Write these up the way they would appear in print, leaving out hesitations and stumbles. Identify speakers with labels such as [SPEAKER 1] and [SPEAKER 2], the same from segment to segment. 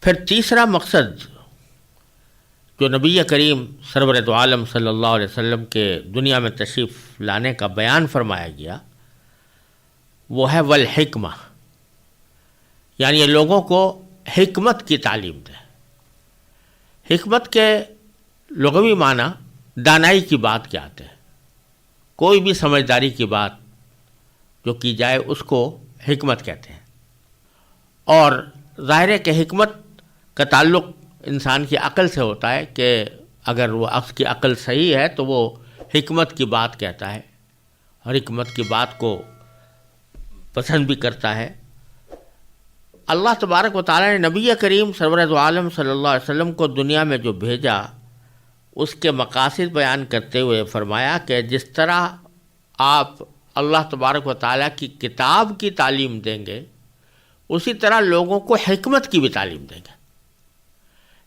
[SPEAKER 1] پھر تیسرا مقصد جو نبی کریم سرور دو عالم صلی اللہ علیہ وسلم کے دنیا میں تشریف لانے کا بیان فرمایا گیا وہ ہے والحکمہ، یعنی یہ لوگوں کو حکمت کی تعلیم دے۔ حکمت کے لغوی معنی دانائی کی بات کے آتے ہیں۔ کوئی بھی سمجھداری کی بات جو کی جائے اس کو حکمت کہتے ہیں، اور ظاہر ہے کہ حکمت کا تعلق انسان کی عقل سے ہوتا ہے کہ اگر وہ اس کی عقل صحیح ہے تو وہ حکمت کی بات کہتا ہے اور حکمت کی بات کو پسند بھی کرتا ہے۔ اللہ تبارک و تعالیٰ نے نبی کریم سرور دو عالم صلی اللہ علیہ وسلم کو دنیا میں جو بھیجا اس کے مقاصد بیان کرتے ہوئے فرمایا کہ جس طرح آپ اللہ تبارک و تعالیٰ کی کتاب کی تعلیم دیں گے اسی طرح لوگوں کو حکمت کی بھی تعلیم دیں گے،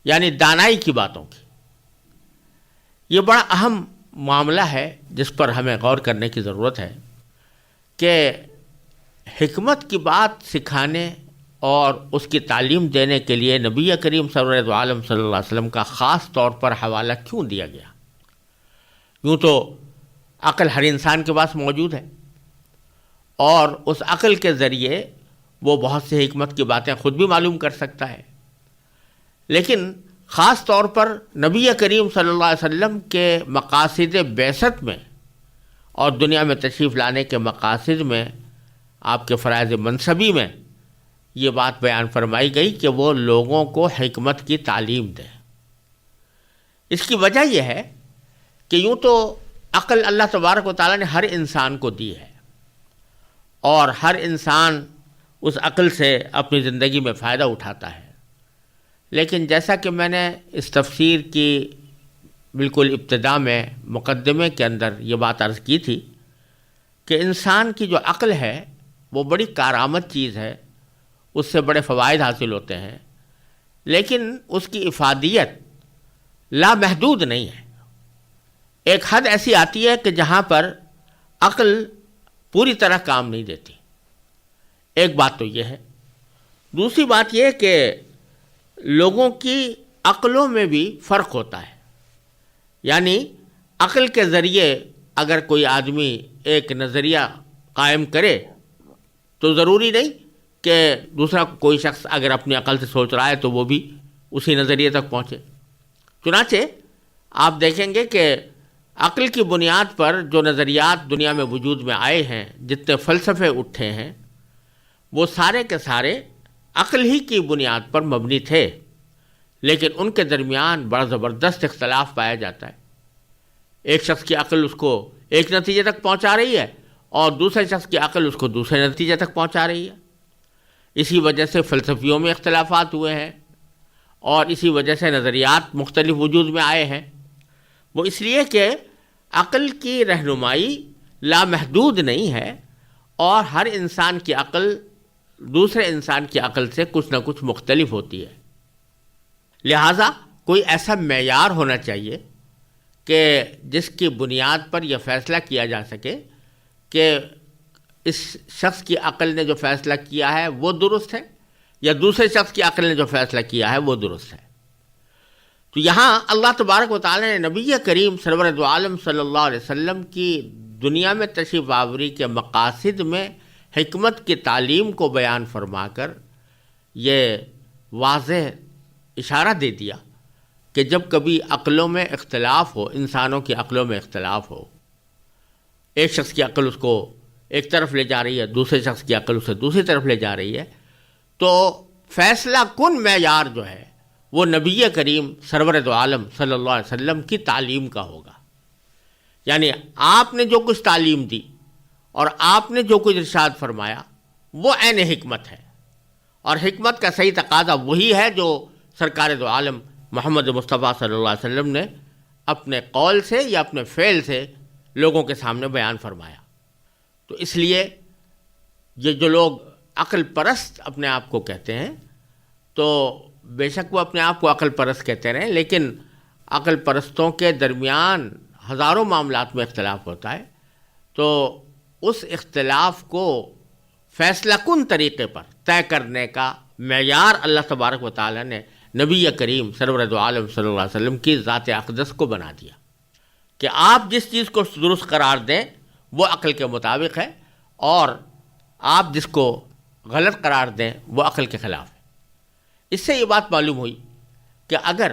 [SPEAKER 1] یعنی دانائی کی باتوں کی۔ یہ بڑا اہم معاملہ ہے جس پر ہمیں غور کرنے کی ضرورت ہے کہ حکمت کی بات سکھانے اور اس کی تعلیم دینے کے لیے نبی کریم سرور دو عالم صلی اللہ علیہ وسلم کا خاص طور پر حوالہ کیوں دیا گیا؟ یوں تو عقل ہر انسان کے پاس موجود ہے اور اس عقل کے ذریعے وہ بہت سے حکمت کی باتیں خود بھی معلوم کر سکتا ہے، لیکن خاص طور پر نبی کریم صلی اللہ علیہ وسلم کے مقاصد بعثت میں اور دنیا میں تشریف لانے کے مقاصد میں، آپ کے فرائض منصبی میں یہ بات بیان فرمائی گئی کہ وہ لوگوں کو حکمت کی تعلیم دیں۔ اس کی وجہ یہ ہے کہ یوں تو عقل اللہ تبارک و تعالیٰ نے ہر انسان کو دی ہے اور ہر انسان اس عقل سے اپنی زندگی میں فائدہ اٹھاتا ہے، لیکن جیسا کہ میں نے اس تفسیر کی بالکل ابتدا میں مقدمے کے اندر یہ بات عرض کی تھی کہ انسان کی جو عقل ہے وہ بڑی کارآمد چیز ہے، اس سے بڑے فوائد حاصل ہوتے ہیں، لیکن اس کی افادیت لامحدود نہیں ہے۔ ایک حد ایسی آتی ہے کہ جہاں پر عقل پوری طرح کام نہیں دیتی۔ ایک بات تو یہ ہے۔ دوسری بات یہ کہ لوگوں کی عقلوں میں بھی فرق ہوتا ہے، یعنی عقل کے ذریعے اگر کوئی آدمی ایک نظریہ قائم کرے تو ضروری نہیں کہ دوسرا کوئی شخص اگر اپنی عقل سے سوچ رہا ہے تو وہ بھی اسی نظریے تک پہنچے۔ چنانچہ آپ دیکھیں گے کہ عقل کی بنیاد پر جو نظریات دنیا میں وجود میں آئے ہیں، جتنے فلسفے اٹھے ہیں، وہ سارے کے سارے عقل ہی کی بنیاد پر مبنی تھے، لیکن ان کے درمیان بڑا زبردست اختلاف پایا جاتا ہے۔ ایک شخص کی عقل اس کو ایک نتیجے تک پہنچا رہی ہے اور دوسرے شخص کی عقل اس کو دوسرے نتیجے تک پہنچا رہی ہے۔ اسی وجہ سے فلسفیوں میں اختلافات ہوئے ہیں اور اسی وجہ سے نظریات مختلف وجود میں آئے ہیں۔ وہ اس لیے کہ عقل کی رہنمائی لامحدود نہیں ہے اور ہر انسان کی عقل دوسرے انسان کی عقل سے کچھ نہ کچھ مختلف ہوتی ہے۔ لہٰذا کوئی ایسا معیار ہونا چاہیے کہ جس کی بنیاد پر یہ فیصلہ کیا جا سکے کہ اس شخص کی عقل نے جو فیصلہ کیا ہے وہ درست ہے یا دوسرے شخص کی عقل نے جو فیصلہ کیا ہے وہ درست ہے۔ تو یہاں اللہ تبارک و تعالیٰ نے نبی کریم سرور دو عالم صلی اللہ علیہ وسلم کی دنیا میں تشریف آوری کے مقاصد میں حکمت کی تعلیم کو بیان فرما کر یہ واضح اشارہ دے دیا کہ جب کبھی عقلوں میں اختلاف ہو، انسانوں کی عقلوں میں اختلاف ہو، ایک شخص کی عقل اس کو ایک طرف لے جا رہی ہے، دوسرے شخص کی عقل اسے دوسری طرف لے جا رہی ہے، تو فیصلہ کن معیار جو ہے وہ نبی کریم سرور دو عالم صلی اللہ علیہ وسلم کی تعلیم کا ہوگا۔ یعنی آپ نے جو کچھ تعلیم دی اور آپ نے جو کچھ ارشاد فرمایا وہ عین حکمت ہے، اور حکمت کا صحیح تقاضا وہی ہے جو سرکار دو عالم محمد مصطفیٰ صلی اللہ علیہ وسلم نے اپنے قول سے یا اپنے فعل سے لوگوں کے سامنے بیان فرمایا۔ تو اس لیے یہ جو لوگ عقل پرست اپنے آپ کو کہتے ہیں، تو بے شک وہ اپنے آپ کو عقل پرست کہتے رہیں، لیکن عقل پرستوں کے درمیان ہزاروں معاملات میں اختلاف ہوتا ہے، تو اس اختلاف کو فیصلہ کن طریقے پر طے کرنے کا معیار اللہ تبارک و تعالیٰ نے نبی کریم سرور دو عالم صلی اللہ علیہ وسلم کی ذات اقدس کو بنا دیا کہ آپ جس چیز کو درست قرار دیں وہ عقل کے مطابق ہے، اور آپ جس کو غلط قرار دیں وہ عقل کے خلاف ہے۔ اس سے یہ بات معلوم ہوئی کہ اگر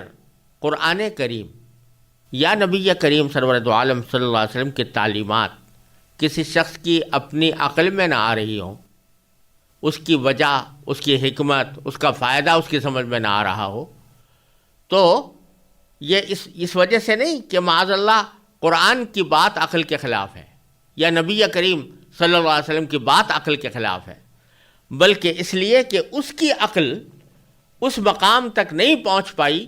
[SPEAKER 1] قرآن کریم یا نبی کریم سرور دو عالم صلی اللہ علیہ وسلم کی تعلیمات کسی شخص کی اپنی عقل میں نہ آ رہی ہوں، اس کی وجہ، اس کی حکمت، اس کا فائدہ اس کی سمجھ میں نہ آ رہا ہو، تو یہ اس وجہ سے نہیں کہ معاذ اللہ قرآن کی بات عقل کے خلاف ہے یا نبی کریم صلی اللہ علیہ وسلم کی بات عقل کے خلاف ہے، بلکہ اس لیے کہ اس کی عقل اس مقام تک نہیں پہنچ پائی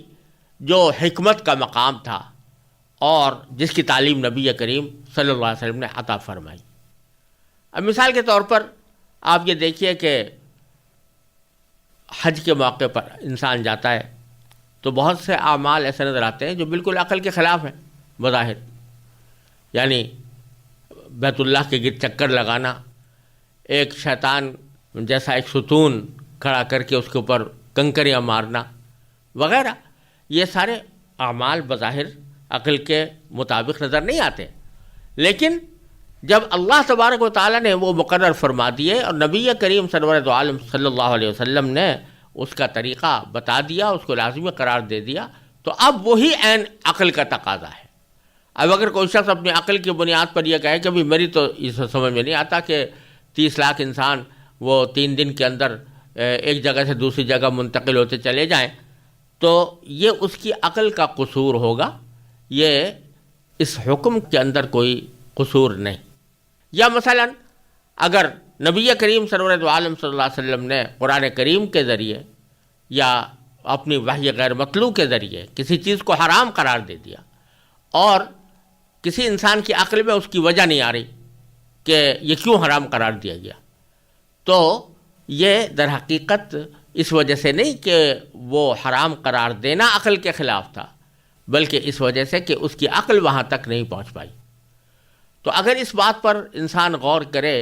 [SPEAKER 1] جو حکمت کا مقام تھا اور جس کی تعلیم نبی کریم صلی اللہ علیہ وسلم نے عطا فرمائی۔ اب مثال کے طور پر آپ یہ دیکھیے کہ حج کے موقع پر انسان جاتا ہے تو بہت سے اعمال ایسے نظر آتے ہیں جو بالکل عقل کے خلاف ہیں بظاہر، یعنی بیت اللہ کے گرد چکر لگانا، ایک شیطان جیسا ایک ستون کھڑا کر کے اس کے اوپر کنکریاں مارنا وغیرہ، یہ سارے اعمال بظاہر عقل کے مطابق نظر نہیں آتے، لیکن جب اللہ تبارک و تعالیٰ نے وہ مقرر فرما دیے اور نبی کریم سرور دو عالم صلی اللہ علیہ وسلم نے اس کا طریقہ بتا دیا، اس کو لازمی قرار دے دیا، تو اب وہی عین عقل کا تقاضا ہے۔ اب اگر کوئی شخص اپنی عقل کی بنیاد پر یہ کہے کہ بھی میری تو اس سمجھ میں نہیں آتا کہ 30 لاکھ انسان وہ 3 دن کے اندر ایک جگہ سے دوسری جگہ منتقل ہوتے چلے جائیں، تو یہ اس کی عقل کا قصور ہوگا، یہ اس حکم کے اندر کوئی قصور نہیں۔ یا مثلا اگر نبی کریم سرور دو عالم صلی اللہ علیہ وسلم نے قرآن کریم کے ذریعے یا اپنی وحی غیر مطلوع کے ذریعے کسی چیز کو حرام قرار دے دیا اور کسی انسان کی عقل میں اس کی وجہ نہیں آ رہی کہ یہ کیوں حرام قرار دیا گیا، تو یہ در حقیقت اس وجہ سے نہیں کہ وہ حرام قرار دینا عقل کے خلاف تھا، بلکہ اس وجہ سے کہ اس کی عقل وہاں تک نہیں پہنچ پائی۔ تو اگر اس بات پر انسان غور کرے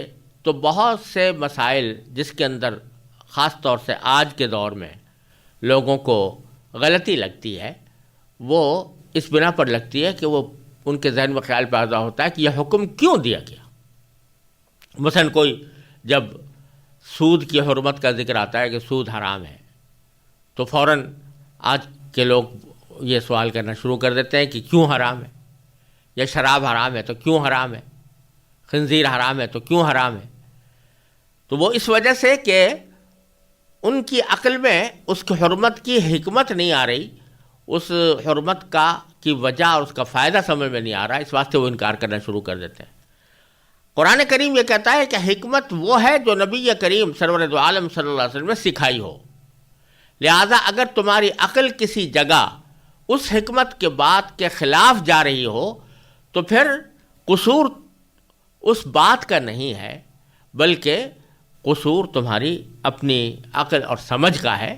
[SPEAKER 1] تو بہت سے مسائل جس کے اندر خاص طور سے آج کے دور میں لوگوں کو غلطی لگتی ہے، وہ اس بنا پر لگتی ہے کہ وہ ان کے ذہن میں خیال پیدا ہوتا ہے کہ یہ حکم کیوں دیا گیا۔ مثلا کوئی جب سود کی حرمت کا ذکر آتا ہے کہ سود حرام ہے، تو فوراً آج کے لوگ یہ سوال کرنا شروع کر دیتے ہیں کہ کیوں حرام ہے، یا شراب حرام ہے تو کیوں حرام ہے، خنزیر حرام ہے تو کیوں حرام ہے۔ تو وہ اس وجہ سے کہ ان کی عقل میں اس کی حرمت کی حکمت نہیں آ رہی، اس حرمت کی وجہ اور اس کا فائدہ سمجھ میں نہیں آ رہا، اس واسطے وہ انکار کرنا شروع کر دیتے ہیں۔ قرآن کریم یہ کہتا ہے کہ حکمت وہ ہے جو نبی کریم سرور دو عالم صلی اللہ علیہ وسلم نے سکھائی ہو، لہذا اگر تمہاری عقل کسی جگہ اس حکمت کے بات کے خلاف جا رہی ہو تو پھر قصور اس بات کا نہیں ہے، بلکہ قصور تمہاری اپنی عقل اور سمجھ کا ہے۔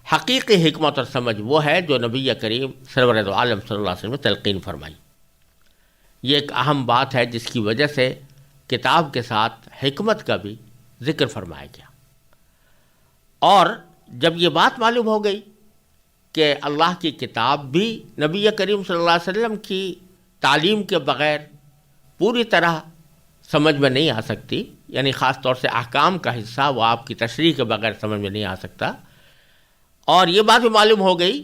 [SPEAKER 1] حقیقی حکمت اور سمجھ وہ ہے جو نبی کریم سرور دو عالم صلی اللہ علیہ وسلم نے تلقین فرمائی۔ یہ ایک اہم بات ہے جس کی وجہ سے کتاب کے ساتھ حکمت کا بھی ذکر فرمایا گیا۔ اور جب یہ بات معلوم ہو گئی کہ اللہ کی کتاب بھی نبی کریم صلی اللہ علیہ وسلم کی تعلیم کے بغیر پوری طرح سمجھ میں نہیں آ سکتی، یعنی خاص طور سے احکام کا حصہ وہ آپ کی تشریح کے بغیر سمجھ میں نہیں آ سکتا، اور یہ بات بھی معلوم ہو گئی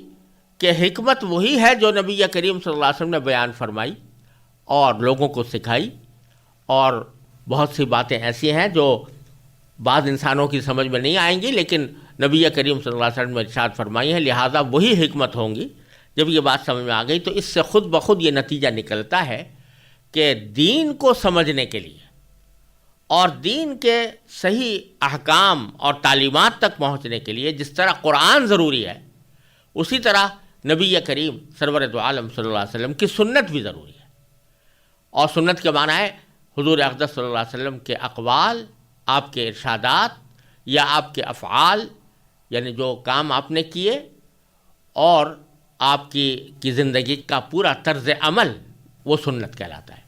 [SPEAKER 1] کہ حکمت وہی ہے جو نبی کریم صلی اللہ علیہ وسلم نے بیان فرمائی اور لوگوں کو سکھائی، اور بہت سی باتیں ایسی ہیں جو بعض انسانوں کی سمجھ میں نہیں آئیں گی لیکن نبی کریم صلی اللہ علیہ وسلم نے ارشاد فرمائی ہیں، لہٰذا وہی حکمت ہوں گی۔ جب یہ بات سمجھ میں آ گئی تو اس سے خود بخود یہ نتیجہ نکلتا ہے کہ دین کو سمجھنے کے لیے اور دین کے صحیح احکام اور تعلیمات تک پہنچنے کے لیے جس طرح قرآن ضروری ہے، اسی طرح نبی کریم سرور دو عالم صلی اللہ علیہ وسلم کی سنت بھی ضروری ہے۔ اور سنت کے معنی ہے حضور اقدس صلی اللہ علیہ وسلم کے اقوال، آپ کے ارشادات یا آپ کے افعال، یعنی جو کام آپ نے کیے، اور آپ کی زندگی کا پورا طرز عمل، وہ سنت کہلاتا ہے۔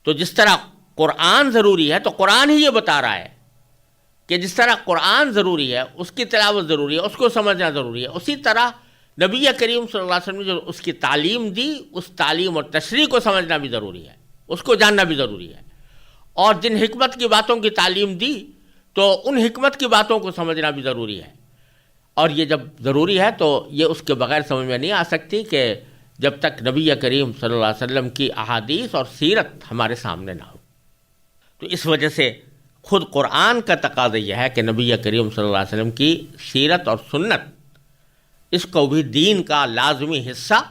[SPEAKER 1] تو جس طرح قرآن ضروری ہے تو قرآن ہی یہ بتا رہا ہے کہ جس طرح قرآن ضروری ہے، اس کی تلاوت ضروری ہے، اس کو سمجھنا ضروری ہے، اسی طرح نبی کریم صلی اللہ علیہ وسلم نے جو اس کی تعلیم دی، اس تعلیم اور تشریح کو سمجھنا بھی ضروری ہے، اس کو جاننا بھی ضروری ہے، اور جن حکمت کی باتوں کی تعلیم دی تو ان حکمت کی باتوں کو سمجھنا بھی ضروری ہے۔ اور یہ جب ضروری ہے تو یہ اس کے بغیر سمجھ میں نہیں آ سکتی کہ جب تک نبی کریم صلی اللہ علیہ وسلم کی احادیث اور سیرت ہمارے سامنے نہ ہو۔ تو اس وجہ سے خود قرآن کا تقاضا یہ ہے کہ نبی کریم صلی اللہ علیہ وسلم کی سیرت اور سنت، اس کو بھی دین کا لازمی حصہ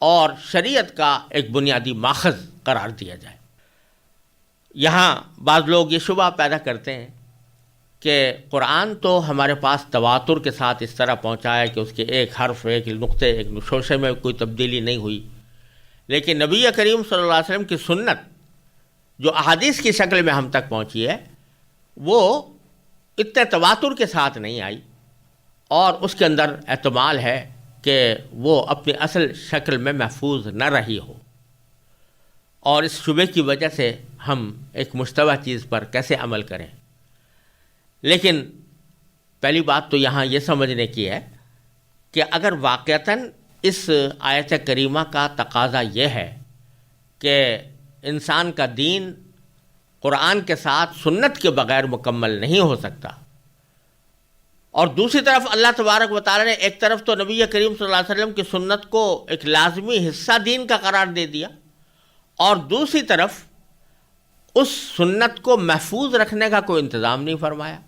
[SPEAKER 1] اور شریعت کا ایک بنیادی ماخذ قرار دیا جائے۔ یہاں بعض لوگ یہ شبہ پیدا کرتے ہیں کہ قرآن تو ہمارے پاس تواتر کے ساتھ اس طرح پہنچا ہے کہ اس کے ایک حرف، ایک نقطے، ایک شوشے میں کوئی تبدیلی نہیں ہوئی، لیکن نبی کریم صلی اللہ علیہ وسلم کی سنت جو احادیث کی شکل میں ہم تک پہنچی ہے وہ اتنے تواتر کے ساتھ نہیں آئی، اور اس کے اندر احتمال ہے کہ وہ اپنی اصل شکل میں محفوظ نہ رہی ہو، اور اس شبے کی وجہ سے ہم ایک مشتبہ چیز پر کیسے عمل کریں۔ لیکن پہلی بات تو یہاں یہ سمجھنے کی ہے کہ اگر واقعتاً اس آیت کریمہ کا تقاضا یہ ہے کہ انسان کا دین قرآن کے ساتھ سنت کے بغیر مکمل نہیں ہو سکتا، اور دوسری طرف اللہ تبارک و تعالیٰ نے ایک طرف تو نبی کریم صلی اللہ علیہ وسلم کی سنت کو ایک لازمی حصہ دین کا قرار دے دیا، اور دوسری طرف اس سنت کو محفوظ رکھنے کا کوئی انتظام نہیں فرمایا،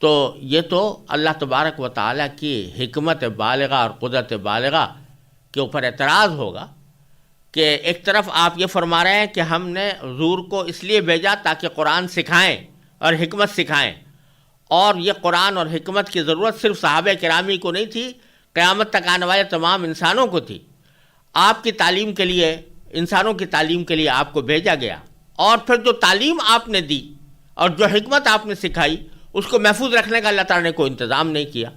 [SPEAKER 1] تو یہ تو اللہ تبارک و تعالیٰ کی حکمت بالغہ اور قدرت بالغہ کے اوپر اعتراض ہوگا کہ ایک طرف آپ یہ فرما رہے ہیں کہ ہم نے حضور کو اس لیے بھیجا تاکہ قرآن سکھائیں اور حکمت سکھائیں، اور یہ قرآن اور حکمت کی ضرورت صرف صحابہ کرامی کو نہیں تھی، قیامت تک آنے والے تمام انسانوں کو تھی۔ آپ کی تعلیم کے لیے، انسانوں کی تعلیم کے لیے آپ کو بھیجا گیا، اور پھر جو تعلیم آپ نے دی اور جو حکمت آپ نے سکھائی اس کو محفوظ رکھنے کا اللہ تعالیٰ نے کوئی انتظام نہیں کیا،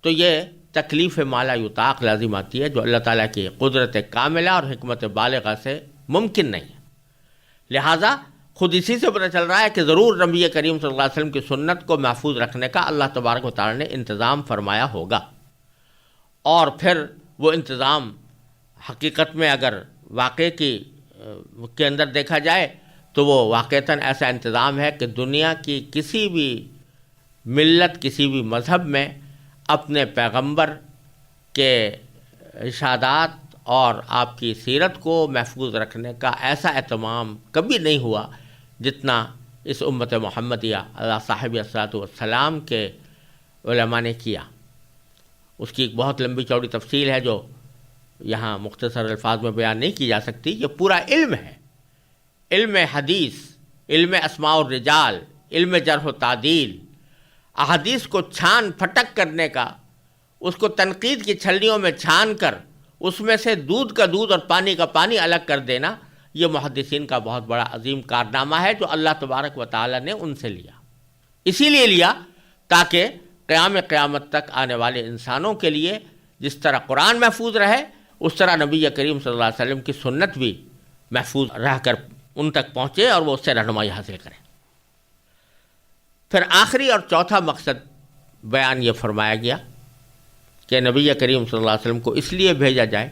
[SPEAKER 1] تو یہ تکلیف مالا یطاق لازم آتی ہے جو اللہ تعالیٰ کی قدرت کاملہ اور حکمت بالغہ سے ممکن نہیں ہے۔ لہٰذا خود اسی سے پتہ چل رہا ہے کہ ضرور نبی کریم صلی اللہ علیہ وسلم کی سنت کو محفوظ رکھنے کا اللہ تبارک و تعالیٰ نے انتظام فرمایا ہوگا، اور پھر وہ انتظام حقیقت میں اگر واقعے کے اندر دیکھا جائے تو وہ واقعتاً ایسا انتظام ہے کہ دنیا کی کسی بھی ملت، کسی بھی مذہب میں اپنے پیغمبر کے ارشادات اور آپ کی سیرت کو محفوظ رکھنے کا ایسا اہتمام کبھی نہیں ہوا جتنا اس امت محمدیہ اللہ صاحب الصلاۃ والسلام کے علماء نے کیا۔ اس کی ایک بہت لمبی چوڑی تفصیل ہے جو یہاں مختصر الفاظ میں بیان نہیں کی جا سکتی۔ یہ پورا علم ہے، علم حدیث، علم اسماء الرجال، علم جرح و تعدیل، احادیث کو چھان پھٹک کرنے کا، اس کو تنقید کی چھلنیوں میں چھان کر اس میں سے دودھ کا دودھ اور پانی کا پانی الگ کر دینا، یہ محدثین کا بہت بڑا عظیم کارنامہ ہے جو اللہ تبارک و تعالیٰ نے ان سے لیا۔ اسی لیے لیا تاکہ قیامت تک آنے والے انسانوں کے لیے جس طرح قرآن محفوظ رہے، اس طرح نبی کریم صلی اللہ علیہ وسلم کی سنت بھی محفوظ رہ کر ان تک پہنچے اور وہ اس سے رہنمائی حاصل کریں۔ پھر آخری اور چوتھا مقصد بیان یہ فرمایا گیا کہ نبی کریم صلی اللہ علیہ وسلم کو اس لیے بھیجا جائے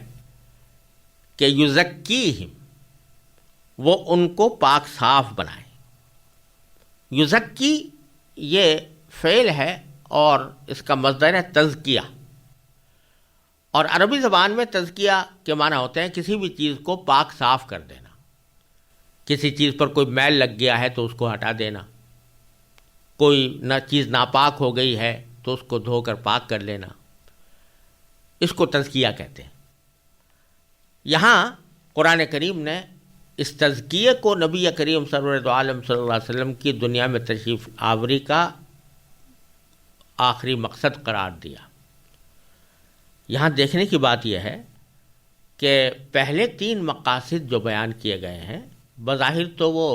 [SPEAKER 1] کہ یزکیہم، وہ ان کو پاک صاف بنائیں۔ یزکی یہ فعل ہے اور اس کا مصدر ہے تزکیہ، اور عربی زبان میں تزکیہ کے معنی ہوتے ہیں کسی بھی چیز کو پاک صاف کر دینا، کسی چیز پر کوئی میل لگ گیا ہے تو اس کو ہٹا دینا، کوئی چیز ناپاک ہو گئی ہے تو اس کو دھو کر پاک کر لینا، اس کو تزکیہ کہتے ہیں۔ یہاں قرآن کریم نے اس تزکیے کو نبی کریم سرور عالم صلی اللہ علیہ وسلم کی دنیا میں تشریف آوری کا آخری مقصد قرار دیا۔ یہاں دیکھنے کی بات یہ ہے کہ پہلے تین مقاصد جو بیان کیے گئے ہیں بظاہر تو وہ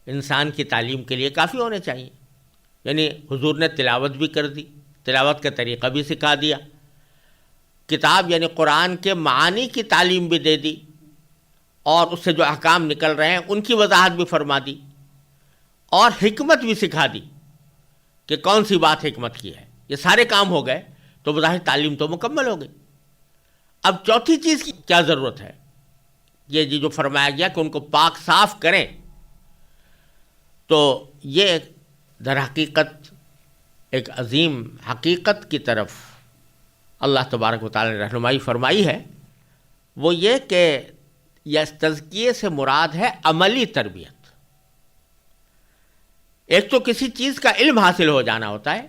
[SPEAKER 1] انسان کی تعلیم کے لیے کافی ہونے چاہیے، یعنی حضور نے تلاوت بھی کر دی، تلاوت کا طریقہ بھی سکھا دیا، کتاب یعنی قرآن کے معانی کی تعلیم بھی دے دی، اور اس سے جو احکام نکل رہے ہیں ان کی وضاحت بھی فرما دی، اور حکمت بھی سکھا دی کہ کون سی بات حکمت کی ہے. یہ سارے کام ہو گئے تو بظاہر تعلیم تو مکمل ہو گئی. اب چوتھی چیز کی کیا ضرورت ہے؟ یہ جو فرمایا گیا کہ ان کو پاک صاف کریں، تو یہ در حقیقت ایک عظیم حقیقت کی طرف اللہ تبارک و تعالی نے رہنمائی فرمائی ہے. وہ یہ کہ یہ تزکیے سے مراد ہے عملی تربیت. ایک تو کسی چیز کا علم حاصل ہو جانا ہوتا ہے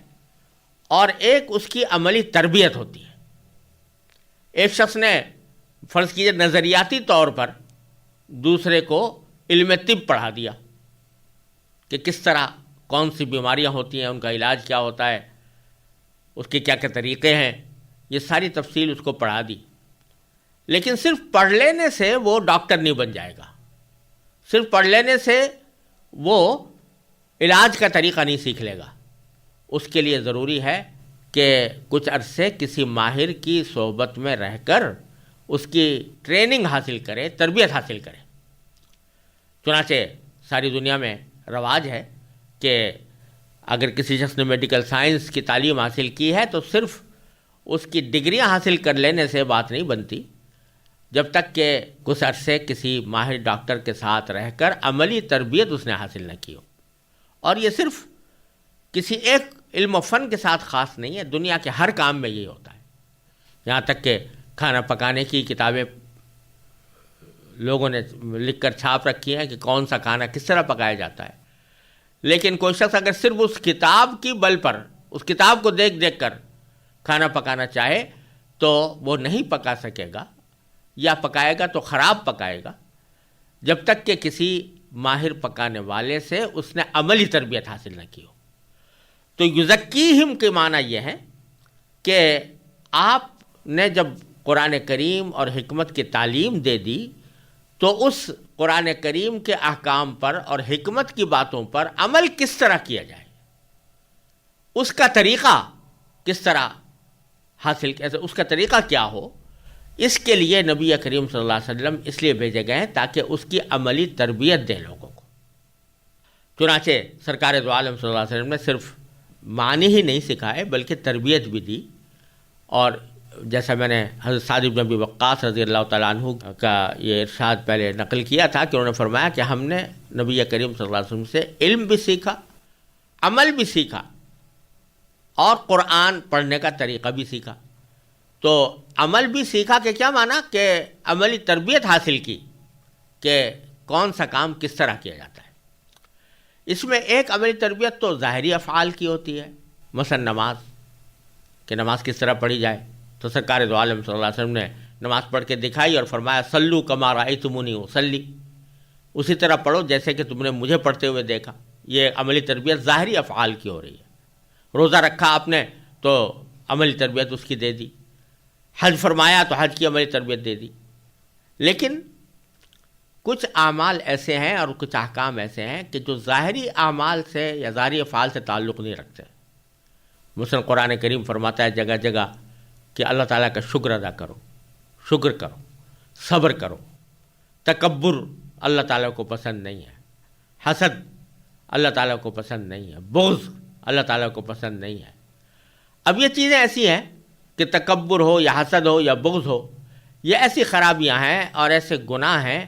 [SPEAKER 1] اور ایک اس کی عملی تربیت ہوتی ہے. ایک شخص نے فرض کیجیے نظریاتی طور پر دوسرے کو علم طب پڑھا دیا کہ کس طرح کون سی بیماریاں ہوتی ہیں، ان کا علاج کیا ہوتا ہے، اس کے کیا کیا طریقے ہیں، یہ ساری تفصیل اس کو پڑھا دی. لیکن صرف پڑھ لینے سے وہ ڈاکٹر نہیں بن جائے گا، صرف پڑھ لینے سے وہ علاج کا طریقہ نہیں سیکھ لے گا. اس کے لیے ضروری ہے کہ کچھ عرصے کسی ماہر کی صحبت میں رہ کر اس کی ٹریننگ حاصل کرے، تربیت حاصل کرے. چنانچہ ساری دنیا میں رواج ہے کہ اگر کسی شخص نے میڈیکل سائنس کی تعلیم حاصل کی ہے تو صرف اس کی ڈگریاں حاصل کر لینے سے بات نہیں بنتی، جب تک کہ کچھ عرصے کسی ماہر ڈاکٹر کے ساتھ رہ کر عملی تربیت اس نے حاصل نہ کی ہو. اور یہ صرف کسی ایک علم و فن کے ساتھ خاص نہیں ہے، دنیا کے ہر کام میں یہ ہوتا ہے. یہاں تک کہ کھانا پکانے کی کتابیں لوگوں نے لکھ کر چھاپ رکھی ہیں کہ کون سا کھانا کس طرح پکایا جاتا ہے. لیکن کوئی شخص اگر صرف اس کتاب کی بل پر، اس کتاب کو دیکھ دیکھ کر کھانا پکانا چاہے تو وہ نہیں پکا سکے گا، یا پکائے گا تو خراب پکائے گا، جب تک کہ کسی ماہر پکانے والے سے اس نے عملی تربیت حاصل نہ کی ہو. تو یزکیہم کے معنی یہ ہے کہ آپ نے جب قرآن کریم اور حکمت کی تعلیم دے دی تو اس قرآن کریم کے احکام پر اور حکمت کی باتوں پر عمل کس طرح کیا جائے، اس کا طریقہ کس طرح حاصل، اس کا طریقہ کیا ہو، اس کے لیے نبی کریم صلی اللہ علیہ وسلم اس لیے بھیجے گئے ہیں تاکہ اس کی عملی تربیت دیں لوگوں کو. چنانچہ سرکار دو عالم صلی اللہ علیہ وسلم نے صرف معنی ہی نہیں سکھائے بلکہ تربیت بھی دی. اور جیسا میں نے حضرت سعد بن ابی وقاص رضی اللہ تعالیٰ عنہ کا یہ ارشاد پہلے نقل کیا تھا کہ انہوں نے فرمایا کہ ہم نے نبی کریم صلی اللہ علیہ وسلم سے علم بھی سیکھا، عمل بھی سیکھا اور قرآن پڑھنے کا طریقہ بھی سیکھا. تو عمل بھی سیکھا کہ کیا معنی کہ عملی تربیت حاصل کی کہ کون سا کام کس طرح کیا جاتا ہے. اس میں ایک عملی تربیت تو ظاہری افعال کی ہوتی ہے، مثلا نماز، کہ نماز کس طرح پڑھی جائے. تو سرکار دو عالم صلی اللہ علیہ وسلم نے نماز پڑھ کے دکھائی اور فرمایا صلو کما رأیتمونی اصلی، اسی طرح پڑھو جیسے کہ تم نے مجھے پڑھتے ہوئے دیکھا. یہ عملی تربیت ظاہری افعال کی ہو رہی ہے. روزہ رکھا آپ نے تو عملی تربیت اس کی دے دی، حج فرمایا تو حج کی عملی تربیت دے دی. لیکن کچھ اعمال ایسے ہیں اور کچھ احکام ایسے ہیں کہ جو ظاہری اعمال سے یا ظاہری افعال سے تعلق نہیں رکھتے. مثلا قرآن کریم فرماتا ہے جگہ جگہ کہ اللہ تعالیٰ کا شکر ادا کرو، شکر کرو، صبر کرو. تکبر اللہ تعالیٰ کو پسند نہیں ہے، حسد اللہ تعالیٰ کو پسند نہیں ہے، بغض اللہ تعالیٰ کو پسند نہیں ہے. اب یہ چیزیں ایسی ہیں کہ تکبر ہو یا حسد ہو یا بغض ہو، یہ ایسی خرابیاں ہیں اور ایسے گناہ ہیں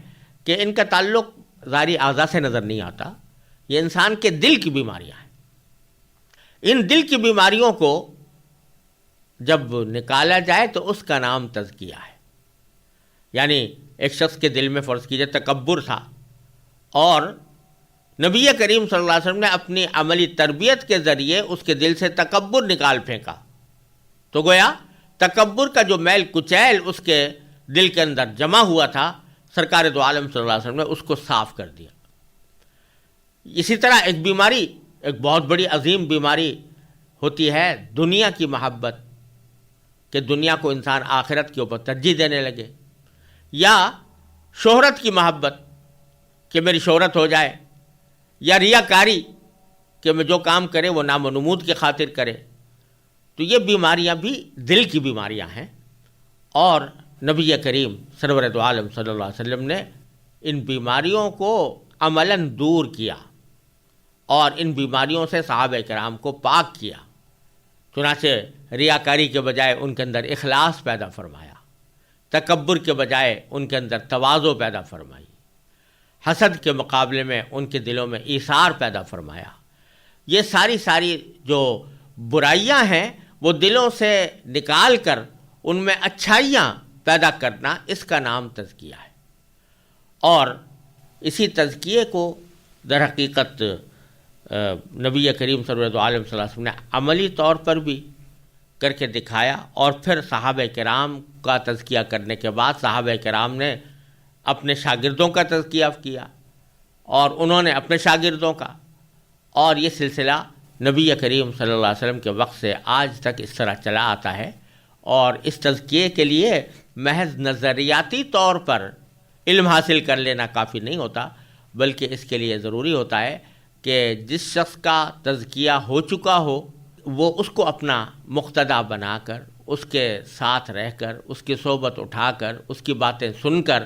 [SPEAKER 1] کہ ان کا تعلق ظاہری اعضاء سے نظر نہیں آتا. یہ انسان کے دل کی بیماریاں ہیں. ان دل کی بیماریوں کو جب نکالا جائے تو اس کا نام تزکیہ ہے. یعنی ایک شخص کے دل میں فرض کیجئے تکبر تھا اور نبی کریم صلی اللہ علیہ وسلم نے اپنی عملی تربیت کے ذریعے اس کے دل سے تکبر نکال پھینکا، تو گویا تکبر کا جو میل کچیل اس کے دل کے اندر جمع ہوا تھا، سرکار دو عالم صلی اللہ علیہ وسلم نے اس کو صاف کر دیا. اسی طرح ایک بیماری، ایک بہت بڑی عظیم بیماری ہوتی ہے دنیا کی محبت، کہ دنیا کو انسان آخرت کے اوپر ترجیح دینے لگے، یا شہرت کی محبت کہ میری شہرت ہو جائے، یا ریاکاری کہ میں جو کام کرے وہ نام و نمود کی خاطر کرے. تو یہ بیماریاں بھی دل کی بیماریاں ہیں، اور نبی کریم سرور دو عالم صلی اللہ علیہ وسلم نے ان بیماریوں کو عملاً دور کیا اور ان بیماریوں سے صحابہ کرام کو پاک کیا۔ چنانچہ ریاکاری کے بجائے ان کے اندر اخلاص پیدا فرمایا، تکبر کے بجائے ان کے اندر تواضع پیدا فرمائی، حسد کے مقابلے میں ان کے دلوں میں ایثار پیدا فرمایا۔ یہ ساری جو برائیاں ہیں وہ دلوں سے نکال کر ان میں اچھائیاں پیدا کرنا، اس کا نام تزکیہ ہے۔ اور اسی تزکیے کو در حقیقت نبی کریم سرورت عالم صلی اللہ علیہ وسلم نے عملی طور پر بھی کر کے دکھایا، اور پھر صحابہ کرام کا تزکیہ کرنے کے بعد صحابہ کرام نے اپنے شاگردوں کا تزکیہ کیا، اور انہوں نے اپنے شاگردوں کا، اور یہ سلسلہ نبی کریم صلی اللہ علیہ وسلم کے وقت سے آج تک اس طرح چلا آتا ہے۔ اور اس تزکیے کے لیے محض نظریاتی طور پر علم حاصل کر لینا کافی نہیں ہوتا، بلکہ اس کے لیے ضروری ہوتا ہے کہ جس شخص کا تزکیہ ہو چکا ہو وہ اس کو اپنا مقتدا بنا کر، اس کے ساتھ رہ کر، اس کی صحبت اٹھا کر، اس کی باتیں سن کر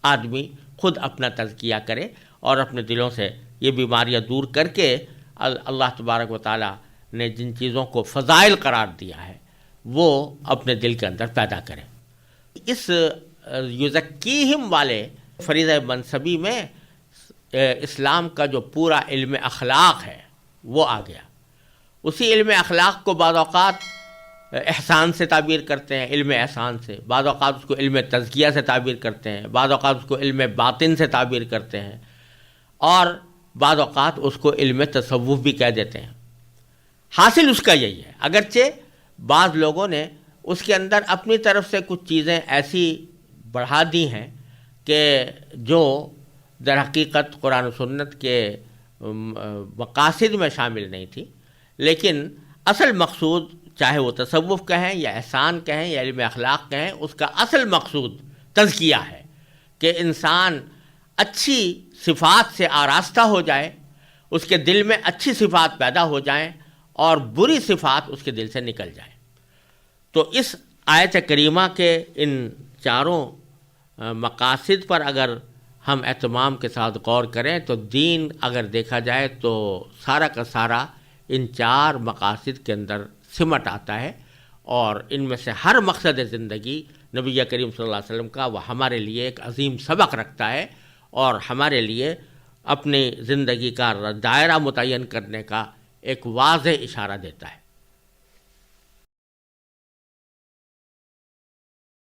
[SPEAKER 1] آدمی خود اپنا تزکیہ کرے، اور اپنے دلوں سے یہ بیماریاں دور کر کے اللہ تبارک و تعالیٰ نے جن چیزوں کو فضائل قرار دیا ہے وہ اپنے دل کے اندر پیدا کرے۔ اس یزکیہم والے فریضہ منصبی میں اسلام کا جو پورا علم اخلاق ہے وہ آ گیا۔ اسی علم اخلاق کو بعض اوقات احسان سے تعبیر کرتے ہیں، علم احسان سے، بعض اوقات اس کو علم تزکیہ سے تعبیر کرتے ہیں، بعض اوقات اس کو علم باطن سے تعبیر کرتے ہیں، اور بعض اوقات اس کو علم تصوف بھی کہہ دیتے ہیں۔ حاصل اس کا یہی ہے، اگرچہ بعض لوگوں نے اس کے اندر اپنی طرف سے کچھ چیزیں ایسی بڑھا دی ہیں کہ جو در حقیقت قرآن و سنت کے مقاصد میں شامل نہیں تھی، لیکن اصل مقصود چاہے وہ تصوف کہیں یا احسان کہیں یا علم اخلاق کہیں، اس کا اصل مقصود تزکیہ ہے کہ انسان اچھی صفات سے آراستہ ہو جائے، اس کے دل میں اچھی صفات پیدا ہو جائیں اور بری صفات اس کے دل سے نکل جائیں۔ تو اس آیت کریمہ کے ان چاروں مقاصد پر اگر ہم اہتمام کے ساتھ غور کریں تو دین اگر دیکھا جائے تو سارا کا سارا ان چار مقاصد کے اندر سمٹ آتا ہے، اور ان میں سے ہر مقصد زندگی نبی کریم صلی اللہ علیہ وسلم کا وہ ہمارے لیے ایک عظیم سبق رکھتا ہے، اور ہمارے لیے اپنی زندگی کا دائرہ متعین کرنے کا ایک واضح اشارہ دیتا ہے۔